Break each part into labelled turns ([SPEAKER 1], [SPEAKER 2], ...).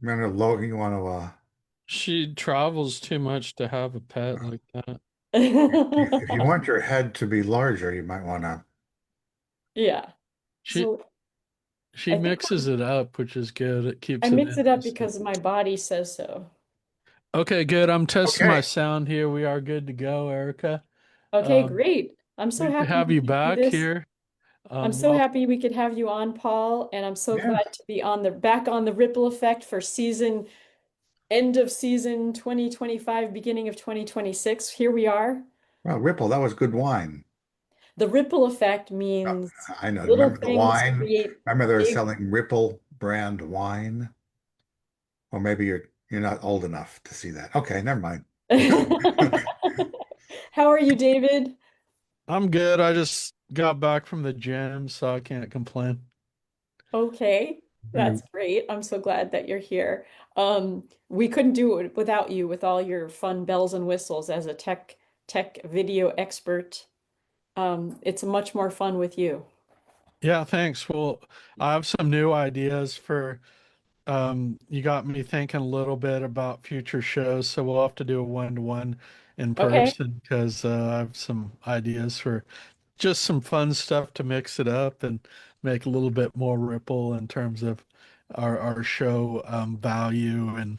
[SPEAKER 1] Remember, Logan, you want to,
[SPEAKER 2] She travels too much to have a pet like that.
[SPEAKER 1] if you want your head to be larger, you might want to.
[SPEAKER 3] Yeah.
[SPEAKER 2] She
[SPEAKER 3] So
[SPEAKER 2] she
[SPEAKER 3] I think
[SPEAKER 2] mixes it up, which is good. It
[SPEAKER 3] I
[SPEAKER 2] keeps it
[SPEAKER 3] mix it up
[SPEAKER 2] interesting.
[SPEAKER 3] because my body says so.
[SPEAKER 2] Okay, good. I'm testing my
[SPEAKER 1] Okay.
[SPEAKER 2] sound here. We are good to go, Erica.
[SPEAKER 3] Okay,
[SPEAKER 2] Um,
[SPEAKER 3] great. I'm so
[SPEAKER 2] Great to
[SPEAKER 3] happy
[SPEAKER 2] have
[SPEAKER 3] we
[SPEAKER 2] you
[SPEAKER 3] could do
[SPEAKER 2] back
[SPEAKER 3] this.
[SPEAKER 2] here.
[SPEAKER 3] I'm so
[SPEAKER 2] Well,
[SPEAKER 3] happy we could have you on, Paul, and I'm so
[SPEAKER 1] Yeah.
[SPEAKER 3] glad to be on the back on the Ripple Effect for season end of season 2025, beginning of 2026. Here we are.
[SPEAKER 1] Well, Ripple, that was good wine.
[SPEAKER 3] The ripple effect
[SPEAKER 1] Uh,
[SPEAKER 3] means
[SPEAKER 1] I know.
[SPEAKER 3] little
[SPEAKER 1] Remember the
[SPEAKER 3] things
[SPEAKER 1] wine?
[SPEAKER 3] create
[SPEAKER 1] Remember they were
[SPEAKER 3] big.
[SPEAKER 1] selling Ripple brand wine? Or maybe you're not old enough to see that. Okay, never mind.
[SPEAKER 3] How are you, David?
[SPEAKER 2] I'm good. I just got back from the gym, so I can't complain.
[SPEAKER 3] Okay, that's great. I'm so glad that you're here. We couldn't do it without you with all your fun bells and whistles as a tech video expert. It's much more fun with you.
[SPEAKER 2] Yeah, thanks. Well, I have some new ideas for you got me thinking a little bit about future shows, so we'll have to do a one-to-one in
[SPEAKER 3] Okay,
[SPEAKER 2] person because I have some ideas for just some fun stuff to mix it up and make a little bit more ripple in terms of our show value and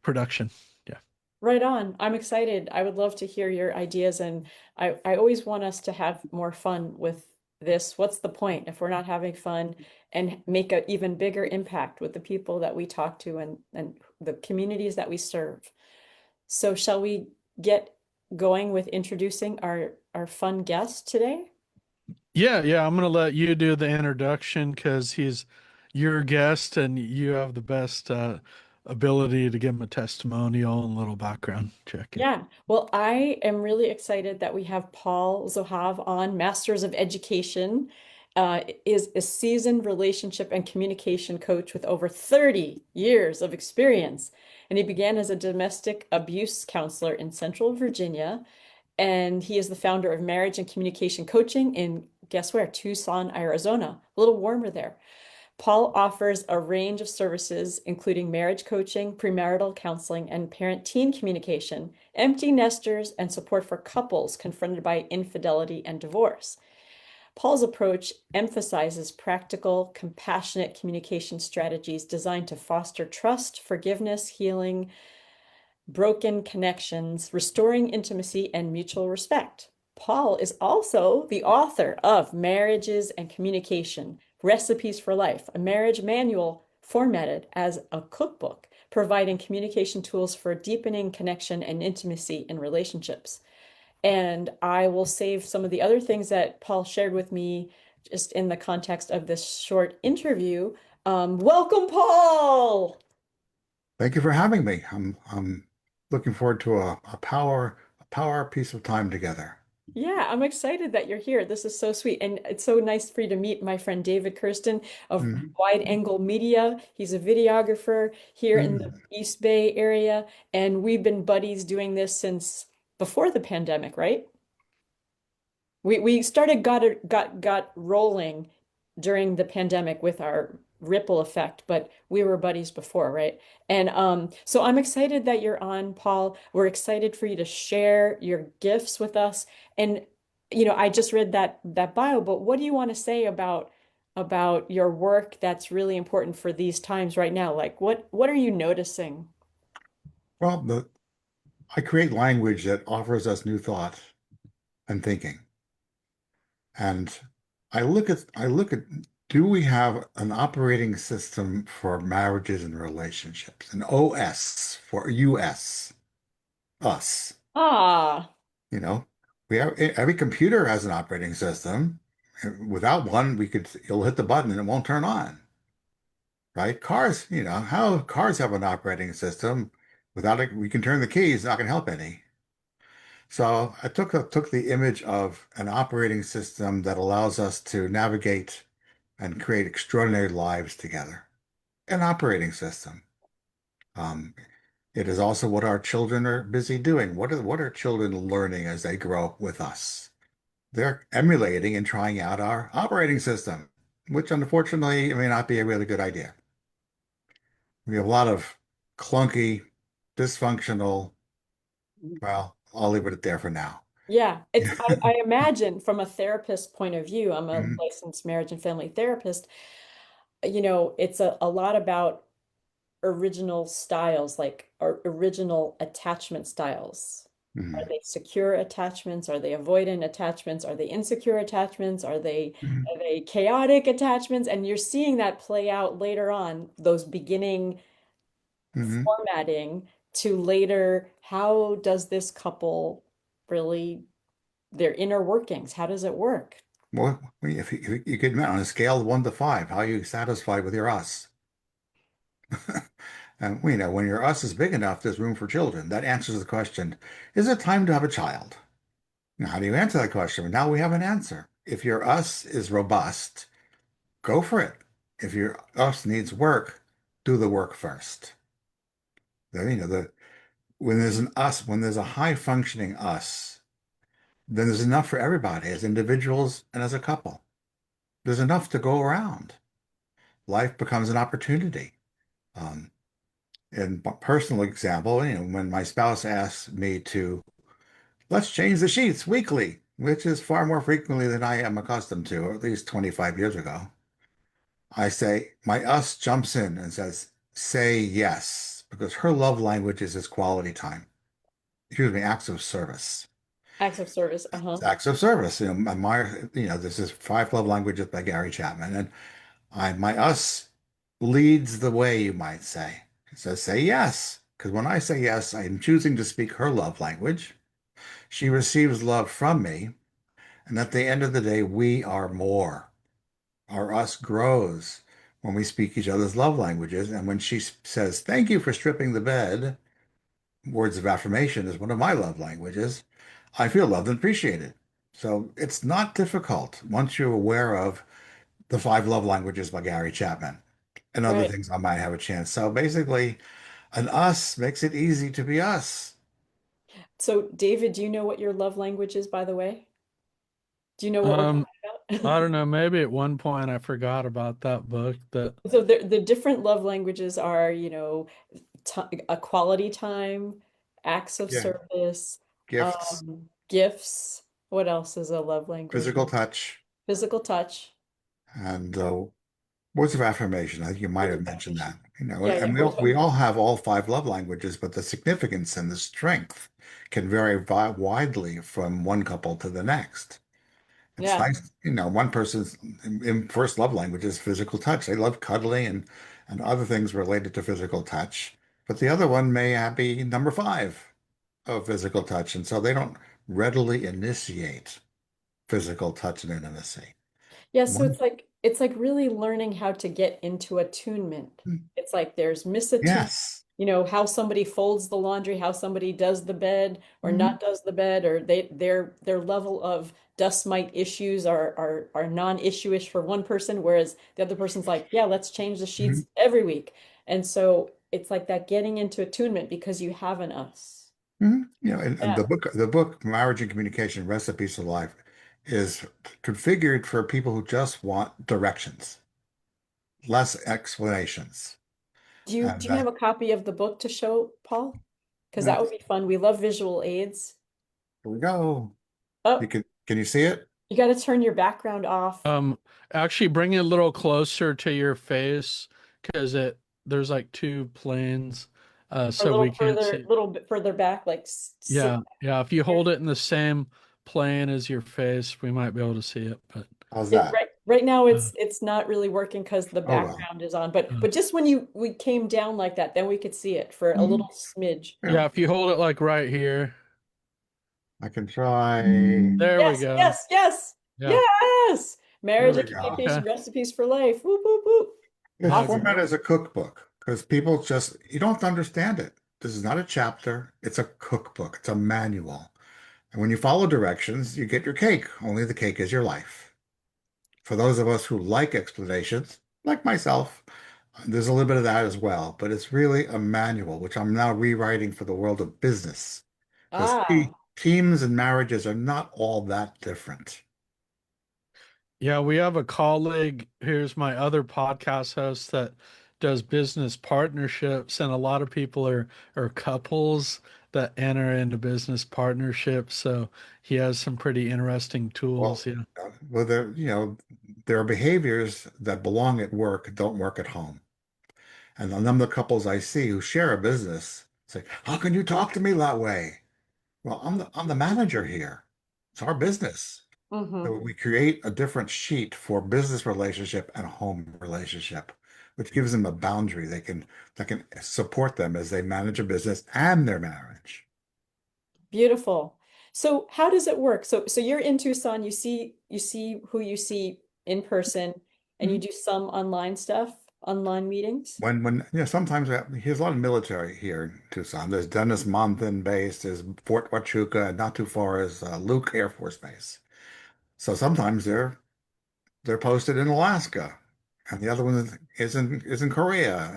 [SPEAKER 2] production. Yeah.
[SPEAKER 3] right on. I'm excited. I would love to hear your ideas, and I always want us to have more fun with this. What's the point if we're not having fun and make an even bigger impact with the people that we talk to and the communities that we serve? So shall we get going with introducing our fun guest today?
[SPEAKER 2] Yeah, I'm gonna let you do the introduction because he's your guest and you have the best ability to give him a testimonial and a little background check in.
[SPEAKER 3] Yeah, well, I am really excited that we have Paul Zohav on, Masters of Education, is a seasoned relationship and communication coach with over 30 years of experience. And he began as a domestic abuse counselor in Central Virginia. And he is the founder of Marriage and Communication Coaching in, guess where? Tucson, Arizona. A little warmer there. Paul offers a range of services, including marriage coaching, premarital counseling, and parent-teen communication, empty nesters, and support for couples confronted by infidelity and divorce. Paul's approach emphasizes practical, compassionate communication strategies designed to foster trust, forgiveness, healing, broken connections, restoring intimacy, and mutual respect. Paul is also the author of Marriages and Communication, Recipes for Life, a marriage manual formatted as a cookbook, providing communication tools for deepening connection and intimacy in relationships. And I will save some of the other things that Paul shared with me just in the context of this short interview. Welcome, Paul!
[SPEAKER 1] Thank you for having me. I'm looking forward to a power piece of time together.
[SPEAKER 3] Yeah, I'm excited that you're here. This is so sweet. And it's so nice for you to meet my friend David Kirsten of
[SPEAKER 1] Mhm.
[SPEAKER 3] Wide Angle Media. He's a videographer here in the
[SPEAKER 1] Mhm.
[SPEAKER 3] East Bay area. And we've been buddies doing this since before the pandemic, right? We started got rolling during the pandemic with our ripple effect, but we were buddies before, right? And so I'm excited that you're on, Paul. We're excited for you to share your gifts with us. And I just read that bio, but what do you want to say about your work that's really important for these times right now? Like what are you noticing?
[SPEAKER 1] Well, I create language that offers us new thought and thinking. And I look at do we have an operating system for marriages and relationships? An OS for US, us.
[SPEAKER 3] Ah,
[SPEAKER 1] You know, we have every computer has an operating system. Without one, you'll hit the button and it won't turn on, right? Cars, how cars have an operating system. Without it, we can turn the keys, it's not going to help any. So I took the image of an operating system that allows us to navigate and create extraordinary lives together. An operating system. Um, it is also what our children are busy doing. What are children learning as they grow up with us? They're emulating and trying out our operating system, which unfortunately may not be a really good idea. We have a lot of clunky, dysfunctional, well, I'll leave it there for now.
[SPEAKER 3] Yeah, I imagine from a therapist point of view, I'm a
[SPEAKER 1] Mhm,
[SPEAKER 3] licensed marriage and family therapist, it's a lot about original styles, like or original attachment styles. Are
[SPEAKER 1] mhm,
[SPEAKER 3] they secure attachments? Are they avoidant attachments? Are they insecure attachments?
[SPEAKER 1] mhm,
[SPEAKER 3] Are they chaotic attachments? And you're seeing that play out later on, those beginning
[SPEAKER 1] mhm.
[SPEAKER 3] formatting to later, how does this couple really, their inner workings, how does it work?
[SPEAKER 1] Well, if you could on a scale of 1 to 5, how are you satisfied with your us? And we know when your us is big enough, there's room for children. That answers the question, is it time to have a child? Now, how do you answer that question? Well, now we have an answer. If your us is robust, go for it. If your us needs work, do the work first. When there's an us, when there's a high functioning us, then there's enough for everybody as individuals and as a couple. There's enough to go around. Life becomes an opportunity. Um, in personal example, when my spouse asks me to, let's change the sheets weekly, which is far more frequently than I am accustomed to, or at least 25 years ago, I say, my us jumps in and says, say yes, because her love language is quality time. Excuse me, acts of service.
[SPEAKER 3] Acts of service,
[SPEAKER 1] It's
[SPEAKER 3] uh-huh.
[SPEAKER 1] acts of service. This is Five Love Languages by Gary Chapman, and my us leads the way, you might say. It says, say yes, because when I say yes, I am choosing to speak her love language. She receives love from me, and at the end of the day, we are more. Our us grows when we speak each other's love languages. And when she says, thank you for stripping the bed, words of affirmation is one of my love languages, I feel loved and appreciated. So it's not difficult once you're aware of the Five Love Languages by Gary Chapman and other
[SPEAKER 3] Right.
[SPEAKER 1] things I might have a chance. So basically, an us makes it easy to be us.
[SPEAKER 3] So, David, do you know what your love language is, by the way? Do you know what we're
[SPEAKER 2] Um,
[SPEAKER 3] talking
[SPEAKER 2] I
[SPEAKER 3] about?
[SPEAKER 2] don't know. Maybe at one point I forgot about that book. That
[SPEAKER 3] So the different love languages are, t a quality time, acts of
[SPEAKER 1] Yeah.
[SPEAKER 3] service,
[SPEAKER 1] Gifts,
[SPEAKER 3] gifts. What else is a love language?
[SPEAKER 1] physical touch,
[SPEAKER 3] Physical touch,
[SPEAKER 1] and words of affirmation. I think you might
[SPEAKER 3] words
[SPEAKER 1] have
[SPEAKER 3] of
[SPEAKER 1] mentioned
[SPEAKER 3] affirmation.
[SPEAKER 1] that.
[SPEAKER 3] Yeah, yeah,
[SPEAKER 1] And
[SPEAKER 3] words of
[SPEAKER 1] we all have all five love languages, but the significance and the strength can vary widely from one couple to the next. It's
[SPEAKER 3] yeah.
[SPEAKER 1] nice, one person's first love language is physical touch. They love cuddling and other things related to physical touch. But the other one may be number 5 of physical touch. And so they don't readily initiate physical touch and intimacy.
[SPEAKER 3] Yeah, so
[SPEAKER 1] One,
[SPEAKER 3] it's like really learning how to get into attunement. It's like there's misattunement,
[SPEAKER 1] yes.
[SPEAKER 3] how somebody folds the laundry, how somebody does the bed or
[SPEAKER 1] Mhm,
[SPEAKER 3] not does the bed, or their level of dust mite issues are non-issue-ish for one person, whereas the other person's like, yeah, let's change the
[SPEAKER 1] mhm,
[SPEAKER 3] sheets every week. And so it's like that getting into attunement because you have an us.
[SPEAKER 1] mhm. And
[SPEAKER 3] Yeah.
[SPEAKER 1] the book Marriage and Communication Recipes for Life is configured for people who just want directions, less explanations.
[SPEAKER 3] Do
[SPEAKER 1] And
[SPEAKER 3] you have a copy of the book to show, Paul? Because that
[SPEAKER 1] that,
[SPEAKER 3] would be fun. We love visual aids.
[SPEAKER 1] here we go.
[SPEAKER 3] Oh,
[SPEAKER 1] Can you see it?
[SPEAKER 3] you got to turn your background off
[SPEAKER 2] um actually bring it a little closer to your face because it there's like two planes,
[SPEAKER 3] or a
[SPEAKER 2] so we can't see.
[SPEAKER 3] little bit further back, like sit
[SPEAKER 2] Yeah, yeah. If you
[SPEAKER 3] here.
[SPEAKER 2] hold it in the same plane as your face, we might be able to see it. But
[SPEAKER 1] How's
[SPEAKER 3] It,
[SPEAKER 1] that?
[SPEAKER 3] right now
[SPEAKER 2] uh,
[SPEAKER 3] it's not really working because the
[SPEAKER 1] Oh well.
[SPEAKER 3] background is on. But
[SPEAKER 2] uh,
[SPEAKER 3] but just when we came down like that, then we could see it for a
[SPEAKER 1] Mhm.
[SPEAKER 3] little smidge.
[SPEAKER 1] Yeah,
[SPEAKER 2] yeah, if you hold it like right here,
[SPEAKER 1] I can try.
[SPEAKER 2] there we
[SPEAKER 3] Yes,
[SPEAKER 2] go.
[SPEAKER 3] yes, yes,
[SPEAKER 2] Yeah.
[SPEAKER 3] yes.
[SPEAKER 1] There
[SPEAKER 3] Marriage
[SPEAKER 1] we
[SPEAKER 3] and
[SPEAKER 1] go.
[SPEAKER 3] communication
[SPEAKER 2] Okay.
[SPEAKER 3] recipes for life. Whoop, whoop, whoop.
[SPEAKER 1] It's
[SPEAKER 2] Yeah.
[SPEAKER 3] Awesome.
[SPEAKER 1] formatted as a cookbook because people just, you don't have to understand it. This is not a chapter. It's a cookbook. It's a manual. And when you follow directions, you get your cake. Only the cake is your life. For those of us who like explanations, like myself, there's a little bit of that as well. But it's really a manual, which I'm now rewriting for the world of business. Because
[SPEAKER 3] Ah,
[SPEAKER 1] teams and marriages are not all that different.
[SPEAKER 2] Yeah, we have a colleague. Here's my other podcast host that does business partnerships, and a lot of people are couples that enter into business partnerships. So he has some pretty interesting tools.
[SPEAKER 1] Well,
[SPEAKER 2] Yeah.
[SPEAKER 1] well, there are behaviors that belong at work don't work at home. And the number of couples I see who share a business say, "How can you talk to me that way?" Well, I'm the manager here. It's our business.
[SPEAKER 3] Hmm.
[SPEAKER 1] So we create a different sheet for business relationship and home relationship, which gives them a boundary that can support them as they manage a business and their marriage.
[SPEAKER 3] Beautiful. So how does it work? So you're in Tucson, you see who you see in person, and you
[SPEAKER 1] Mhm.
[SPEAKER 3] do some online stuff, online meetings.
[SPEAKER 1] Sometimes here's a lot of military here in Tucson. There's Dennis Monthan Base, there's Fort Huachuca, and not too far is Luke Air Force Base. So sometimes they're posted in Alaska, and the other one is in Korea,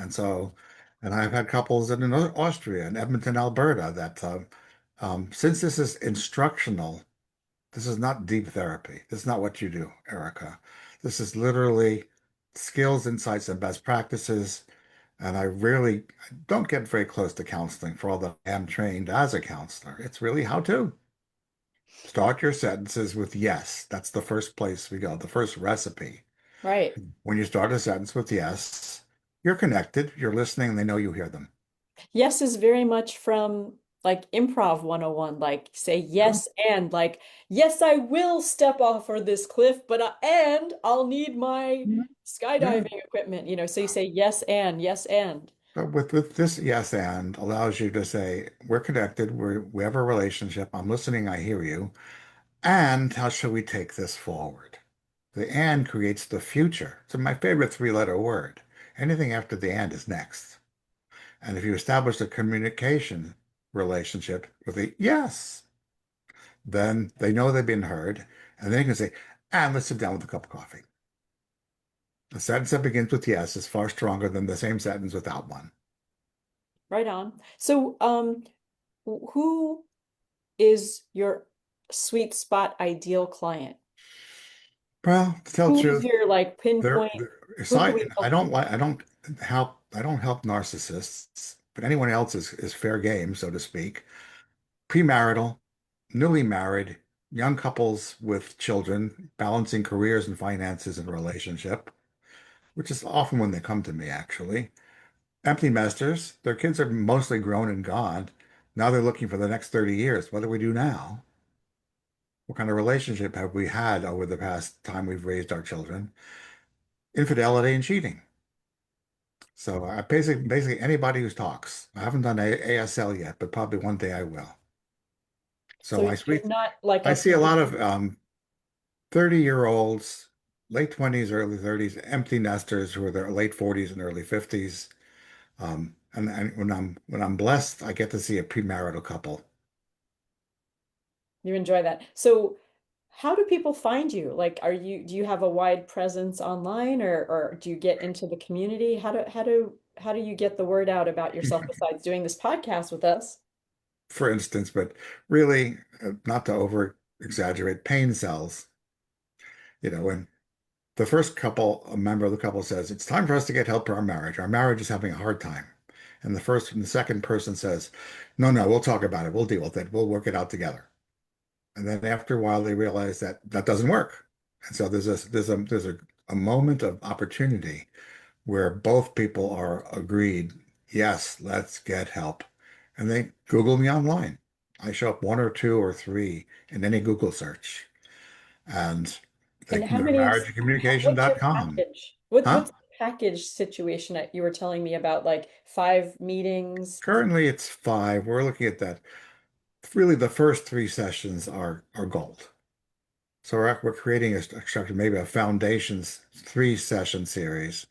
[SPEAKER 1] and I've had couples in Austria and Edmonton, Alberta. Since this is instructional, this is not deep therapy. This is not what you do, Erica. This is literally skills, insights, and best practices. And I don't get very close to counseling for all that I am trained as a counselor. It's really how to. Start your sentences with yes. That's the first place we go, the first recipe.
[SPEAKER 3] Right.
[SPEAKER 1] When you start a sentence with yes, you're connected, you're listening, and they know you hear them.
[SPEAKER 3] Yes is very much from like improv 101, like say
[SPEAKER 1] Yeah.
[SPEAKER 3] yes and like yes, I will step off for this cliff, but and I'll need my
[SPEAKER 1] Yeah. Yeah.
[SPEAKER 3] skydiving equipment, so you say yes and yes and.
[SPEAKER 1] But with this yes and allows you to say, we're connected, we have a relationship, I'm listening, I hear you, and how shall we take this forward? The and creates the future. It's my favorite three-letter word. Anything after the and is next. And if you establish a communication relationship with a yes, then they know they've been heard, and then you can say, and let's sit down with a cup of coffee. A sentence that begins with yes is far stronger than the same sentence without one.
[SPEAKER 3] Right on. So who is your sweet spot ideal client?
[SPEAKER 1] Well, to tell the
[SPEAKER 3] Who is
[SPEAKER 1] truth,
[SPEAKER 3] your like pinpoint? Who can we help you?
[SPEAKER 1] I don't help narcissists, but anyone else is fair game, so to speak. Premarital, newly married, young couples with children, balancing careers and finances and relationship, which is often when they come to me, actually. Empty nesters, their kids are mostly grown and gone. Now they're looking for the next 30 years. What do we do now? What kind of relationship have we had over the past time we've raised our children? Infidelity and cheating. So basically anybody who talks. I haven't done ASL yet, but probably one day I will. So
[SPEAKER 3] So you're not like
[SPEAKER 1] I
[SPEAKER 3] a
[SPEAKER 1] see a lot of
[SPEAKER 3] physician.
[SPEAKER 1] 30-year-olds, late 20s, early 30s, empty nesters who are their late 40s and early 50s. And when I'm blessed, I get to see a premarital couple.
[SPEAKER 3] You enjoy that. So how do people find you? Like, do you have a wide presence online, or do you get into the community? How do you get the word out about yourself besides doing this podcast with us?
[SPEAKER 1] For instance, but really, not to over exaggerate, pain sells. When the first couple, a member of the couple says, "It's time for us to get help for our marriage. Our marriage is having a hard time." And the second person says, "No, no, we'll talk about it. We'll deal with it. We'll work it out together." And then after a while, they realize that that doesn't work. And so there's a moment of opportunity where both people are agreed, yes, let's get help. And they Google me online. I show up one or two or three in any Google search. And they
[SPEAKER 3] And
[SPEAKER 1] can
[SPEAKER 3] how
[SPEAKER 1] go to
[SPEAKER 3] many what's your
[SPEAKER 1] marriagecommunication.com.
[SPEAKER 3] package?
[SPEAKER 1] Huh?
[SPEAKER 3] What's the package situation that you were telling me about, like 5 meetings?
[SPEAKER 1] Currently, it's five. We're looking at that. Really, the first three sessions are gold. So we're creating a structure, maybe a foundations 3 session series,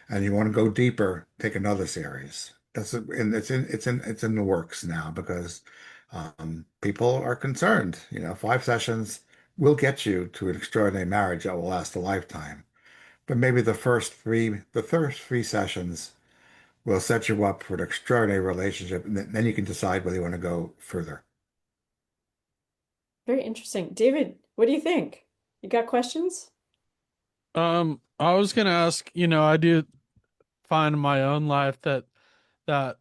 [SPEAKER 1] and you want to go deeper, take another series. And it's in the works now because people are concerned. 5 sessions will get you to an extraordinary marriage that will last a lifetime. But maybe the first three sessions will set you up for an extraordinary relationship, and then you can decide whether you want to go further.
[SPEAKER 3] Very interesting. David, what do you think? You got questions?
[SPEAKER 2] I was gonna ask, I do find in my own life that that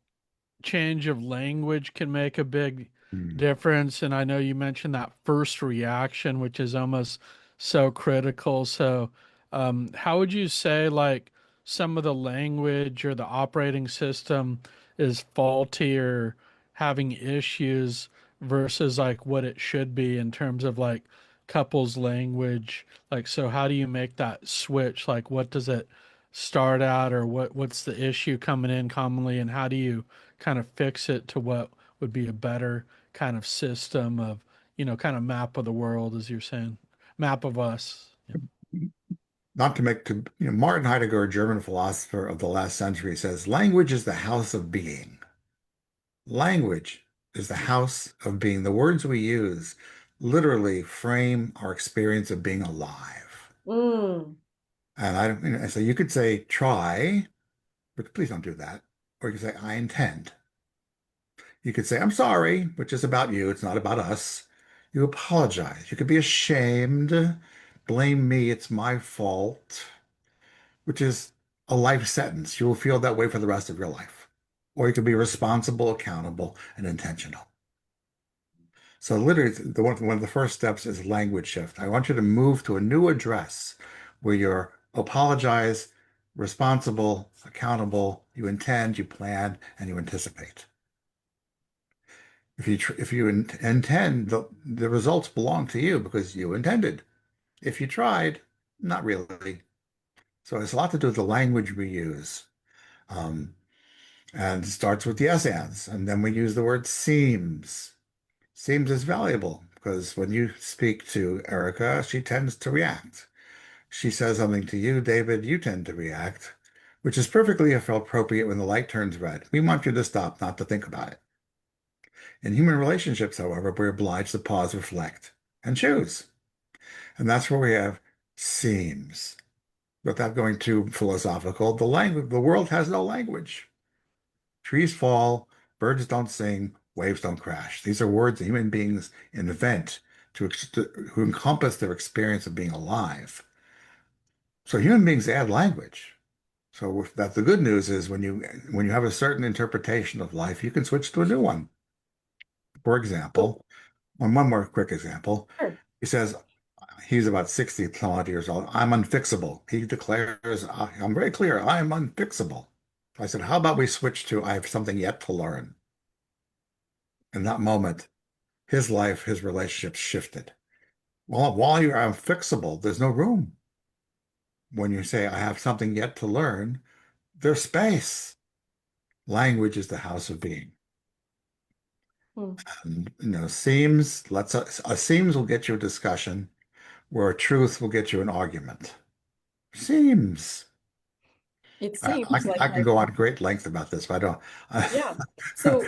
[SPEAKER 2] change of language can make a big
[SPEAKER 1] Mm.
[SPEAKER 2] difference. And I know you mentioned that first reaction, which is almost so critical. So, how would you say like some of the language or the operating system is faulty or having issues versus like what it should be in terms of like couples language? Like, so how do you make that switch? Like, what does it start out or what's the issue coming in commonly and how do you kind of fix it to what would be a better kind of system of, kind of map of the world, as you're saying, map of us. Yeah.
[SPEAKER 1] Not to make to, Martin Heidegger, a German philosopher of the last century, says language is the house of being. Language is the house of being. The words we use literally frame our experience of being alive.
[SPEAKER 3] Mm.
[SPEAKER 1] And so you could say try, but please don't do that. Or you could say I intend. You could say I'm sorry, which is about you. It's not about us. You apologize. You could be ashamed. Blame me. It's my fault, which is a life sentence. You will feel that way for the rest of your life. Or you could be responsible, accountable, and intentional. So literally, one of the first steps is language shift. I want you to move to a new address where you're apologize, responsible, accountable, you intend, you plan, and you anticipate. If you intend, the results belong to you because you intended. If you tried, not really. So it's a lot to do with the language we use. Um, and it starts with the S ands, and then we use the word seems. Seems is valuable because when you speak to Erica, she tends to react. She says something to you, David, you tend to react, which is perfectly appropriate when the light turns red. We want you to stop, not to think about it. In human relationships, however, we're obliged to pause, reflect, and choose. And that's where we have seems. Without going too philosophical, the world has no language. Trees fall, birds don't sing, waves don't crash. These are words that human beings invent who encompass their experience of being alive. So human beings add language. So that the good news is when you have a certain interpretation of life, you can switch to a new one. For
[SPEAKER 3] So,
[SPEAKER 1] example, one more quick example.
[SPEAKER 3] sure.
[SPEAKER 1] He says he's about 60 some odd years old. I'm unfixable. He declares, I'm very clear, I am unfixable. I said, how about we switch to I have something yet to learn? In that moment, his life, his relationships shifted. Well, while you're unfixable, there's no room. When you say, I have something yet to learn, there's space. Language is the house of being.
[SPEAKER 3] Hmm.
[SPEAKER 1] And, a seems will get you a discussion where a truth will get you an argument. Seems.
[SPEAKER 3] It
[SPEAKER 1] I
[SPEAKER 3] seems
[SPEAKER 1] can,
[SPEAKER 3] like
[SPEAKER 1] I can go on great length about this, but I don't.
[SPEAKER 3] yeah. So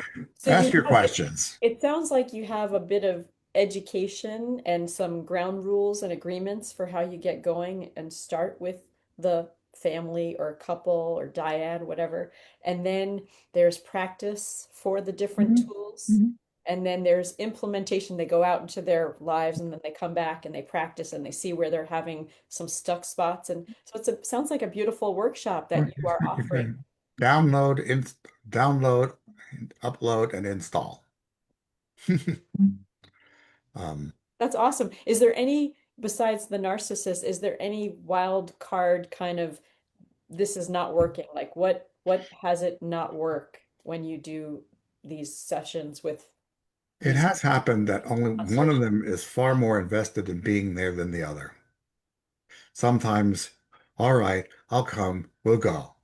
[SPEAKER 1] Ask your questions.
[SPEAKER 3] it sounds like you have a bit of education and some ground rules and agreements for how you get going and start with the family or couple or dyad, whatever. And then there's practice for the different
[SPEAKER 1] Mhm.
[SPEAKER 3] tools.
[SPEAKER 1] Mhm.
[SPEAKER 3] And then there's implementation. They go out into their lives and then they come back and they practice and they see where they're having some stuck spots. And so sounds like a beautiful workshop that you are offering.
[SPEAKER 1] Okay. Download, download, upload, and install. Um,
[SPEAKER 3] That's awesome. Is there any, besides the narcissist, is there any wild card kind of this is not working? Like what has it not work when you do these sessions with
[SPEAKER 1] it
[SPEAKER 3] these
[SPEAKER 1] has happened that only one of
[SPEAKER 3] constellations?
[SPEAKER 1] them is far more invested in being there than the other. Sometimes, all right, I'll come, we'll go.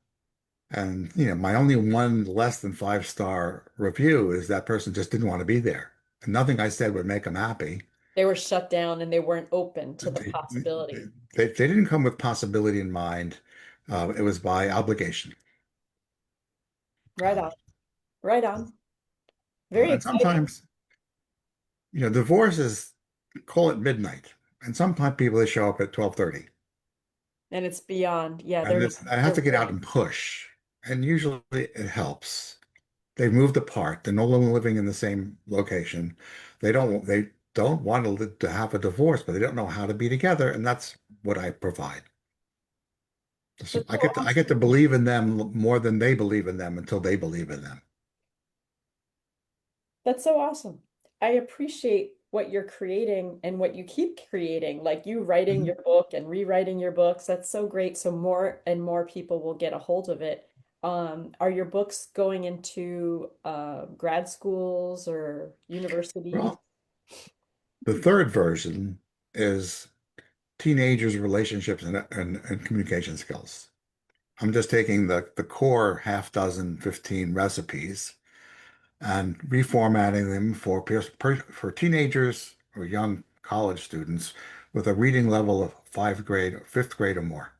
[SPEAKER 1] And my only one less than 5-star review is that person just didn't want to be there. And nothing I said would make them happy.
[SPEAKER 3] They were shut down and they weren't open to the
[SPEAKER 1] They,
[SPEAKER 3] possibility.
[SPEAKER 1] they didn't come with possibility in mind. It was by obligation.
[SPEAKER 3] Right on. Right on. Very
[SPEAKER 1] And
[SPEAKER 3] exciting.
[SPEAKER 1] sometimes, divorce is call it midnight. And sometimes people they show up at 12:30.
[SPEAKER 3] And it's beyond. Yeah,
[SPEAKER 1] And I have
[SPEAKER 3] they're
[SPEAKER 1] to get out
[SPEAKER 3] ready.
[SPEAKER 1] and push. And usually it helps. They've moved apart. They're no longer living in the same location. They don't want to have a divorce, but they don't know how to be together. And that's what I provide. So
[SPEAKER 3] That's so
[SPEAKER 1] I get to
[SPEAKER 3] awesome.
[SPEAKER 1] believe in them more than they believe in them until they believe in them.
[SPEAKER 3] That's so awesome. I appreciate what you're creating and what you keep creating, like you writing
[SPEAKER 1] Mhm.
[SPEAKER 3] your book and rewriting your books. That's so great. So more and more people will get a hold of it. Are your books going into grad schools or universities?
[SPEAKER 1] Well, the third version is teenagers' relationships and communication skills. I'm just taking the core half dozen, 15 recipes and reformatting them for for teenagers or young college students with a reading level of fifth grade or more.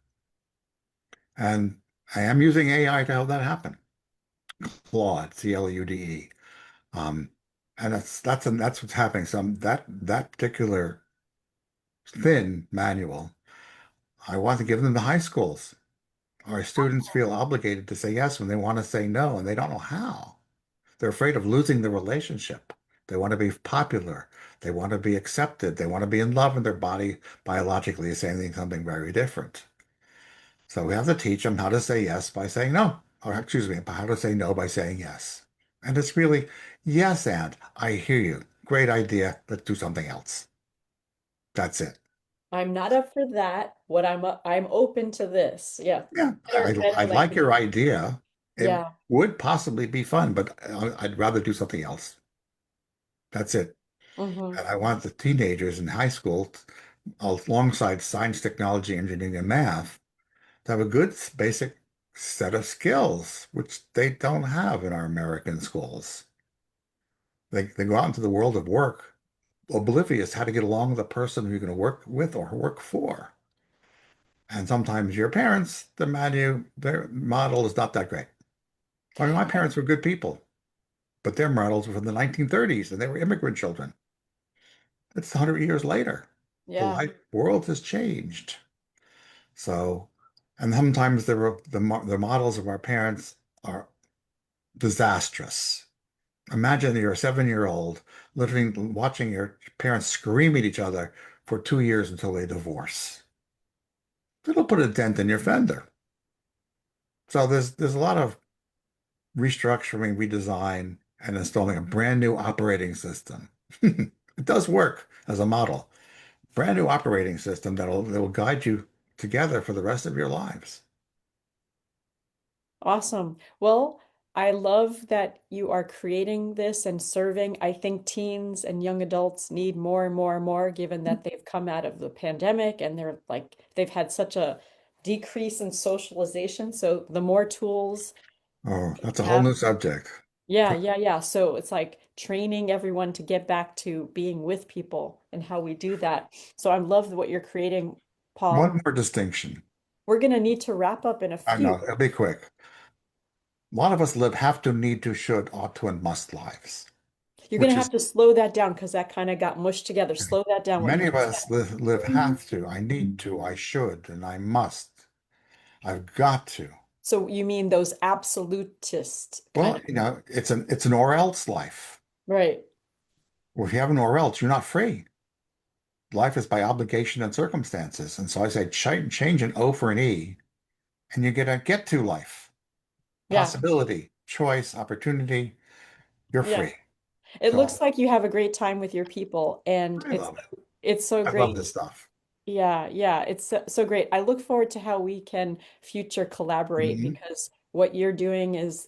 [SPEAKER 1] And I am using AI to help that happen. Claude, CLUDE. Um, and that's what's happening. That particular thin manual, I want to give them to high schools. Our students feel obligated to say yes when they want to say no, and they don't know how. They're afraid of losing the relationship. They want to be popular. They want to be accepted. They want to be in love, and their body biologically is saying something very different. So we have to teach them how to say yes by saying no, or excuse me, how to say no by saying yes. And it's really, yes, and I hear you. Great idea. Let's do something else. That's it.
[SPEAKER 3] I'm not up for that. I'm open to this. Yeah.
[SPEAKER 1] Yeah, I
[SPEAKER 3] Better
[SPEAKER 1] like
[SPEAKER 3] language.
[SPEAKER 1] your idea. It
[SPEAKER 3] Yeah.
[SPEAKER 1] would possibly be fun, but I'd rather do something else. That's it.
[SPEAKER 3] Hmm.
[SPEAKER 1] And I want the teenagers in high school, alongside science, technology, engineering, and math, to have a good basic set of skills, which they don't have in our American schools. They go out into the world of work oblivious how to get along with the person who you're going to work with or work for. And sometimes your parents, their model is not that great. I mean, my parents were good people, but their models were from the 1930s and they were immigrant children. It's 100 years later. The
[SPEAKER 3] Yeah.
[SPEAKER 1] life world has changed. So, and sometimes the models of our parents are disastrous. Imagine you're a 7-year-old living, watching your parents scream at each other for 2 years until they divorce. It'll put a dent in your fender. So there's a lot of restructuring, redesign, and installing a brand new operating system. It does work as a model. Brand new operating system that will guide you together for the rest of your lives.
[SPEAKER 3] Awesome. Well, I love that you are creating this and serving. I think teens and young adults need more and more and more, given that they've come out of the pandemic and they've had such a decrease in socialization. So the more tools
[SPEAKER 1] Oh, that's a
[SPEAKER 3] we
[SPEAKER 1] whole
[SPEAKER 3] have,
[SPEAKER 1] new subject.
[SPEAKER 3] yeah, yeah, yeah. So it's like training everyone to get back to being with people and how we do that. So I love what you're creating, Paul.
[SPEAKER 1] One more distinction.
[SPEAKER 3] We're going to need to wrap up in a
[SPEAKER 1] I
[SPEAKER 3] few.
[SPEAKER 1] know, it'll be quick. A lot of us live have to, need to, should, ought to, and must lives,
[SPEAKER 3] You're going to
[SPEAKER 1] which
[SPEAKER 3] have
[SPEAKER 1] is
[SPEAKER 3] to slow that down because that kind of got mushed together. Slow that down, what you
[SPEAKER 1] many of
[SPEAKER 3] just
[SPEAKER 1] us live
[SPEAKER 3] said.
[SPEAKER 1] have to, I need to, I should, and I must. I've got to.
[SPEAKER 3] So you mean those absolutist kind
[SPEAKER 1] Well,
[SPEAKER 3] of,
[SPEAKER 1] it's an or else life.
[SPEAKER 3] right?
[SPEAKER 1] Well, if you have an or else, you're not free. Life is by obligation and circumstances. And so I say change an O for an E, and you get a get to life.
[SPEAKER 3] Yeah,
[SPEAKER 1] Possibility, choice, opportunity. You're
[SPEAKER 3] yeah.
[SPEAKER 1] free.
[SPEAKER 3] It
[SPEAKER 1] So
[SPEAKER 3] looks like you have a great time with your people, and
[SPEAKER 1] I love it.
[SPEAKER 3] it's so
[SPEAKER 1] I love
[SPEAKER 3] great.
[SPEAKER 1] this stuff.
[SPEAKER 3] Yeah, yeah, it's so great. I look forward to how we can future collaborate
[SPEAKER 1] Mhm.
[SPEAKER 3] because what you're doing is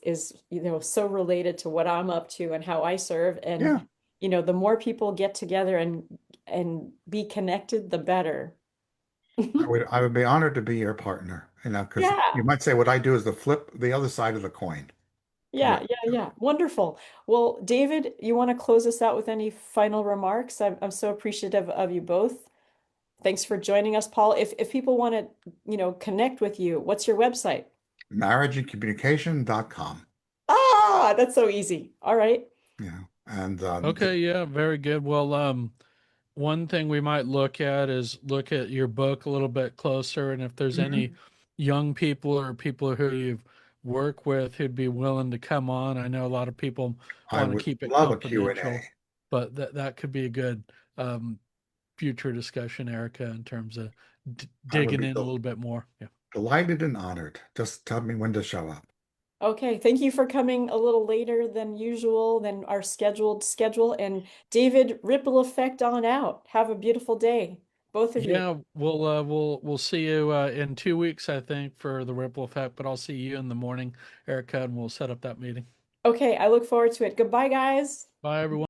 [SPEAKER 3] so related to what I'm up to and how I serve. And
[SPEAKER 1] Yeah,
[SPEAKER 3] the more people get together and be connected, the better.
[SPEAKER 1] I would be honored to be your partner, because
[SPEAKER 3] Yeah.
[SPEAKER 1] you might say what I do is the flip, the other side of the coin.
[SPEAKER 3] Yeah, yeah, yeah. Wonderful. Well, David, you want to close us out with any final remarks? I'm so appreciative of you both. Thanks for joining us, Paul. If people want to, connect with you, what's your website?
[SPEAKER 1] Marriageandcommunication.com.
[SPEAKER 3] Ah, that's so easy. All right.
[SPEAKER 1] Yeah. And
[SPEAKER 2] Okay, yeah, very good. Well, one thing we might look at is look at your book a little bit closer, and if there's any
[SPEAKER 1] mhm.
[SPEAKER 2] young people or people who you've worked with who'd be willing to come on. I know a lot of people
[SPEAKER 1] I
[SPEAKER 2] want to
[SPEAKER 1] would
[SPEAKER 2] keep it
[SPEAKER 1] love a Q&A.
[SPEAKER 2] confidential, but that could be a good future discussion, Erica, in terms of
[SPEAKER 1] I would
[SPEAKER 2] digging
[SPEAKER 1] be
[SPEAKER 2] in a little bit more. Yeah.
[SPEAKER 1] Delighted and honored. Just tell me when to show up.
[SPEAKER 3] Okay, thank you for coming a little later than usual, than our scheduled schedule. And David, ripple effect on out. Have a beautiful day, both of you.
[SPEAKER 2] Yeah, we'll see you in 2 weeks, I think, for the ripple effect. But I'll see you in the morning, Erica, and we'll set up that meeting.
[SPEAKER 3] Okay, I look forward to it. Goodbye, guys.
[SPEAKER 2] Bye, everyone.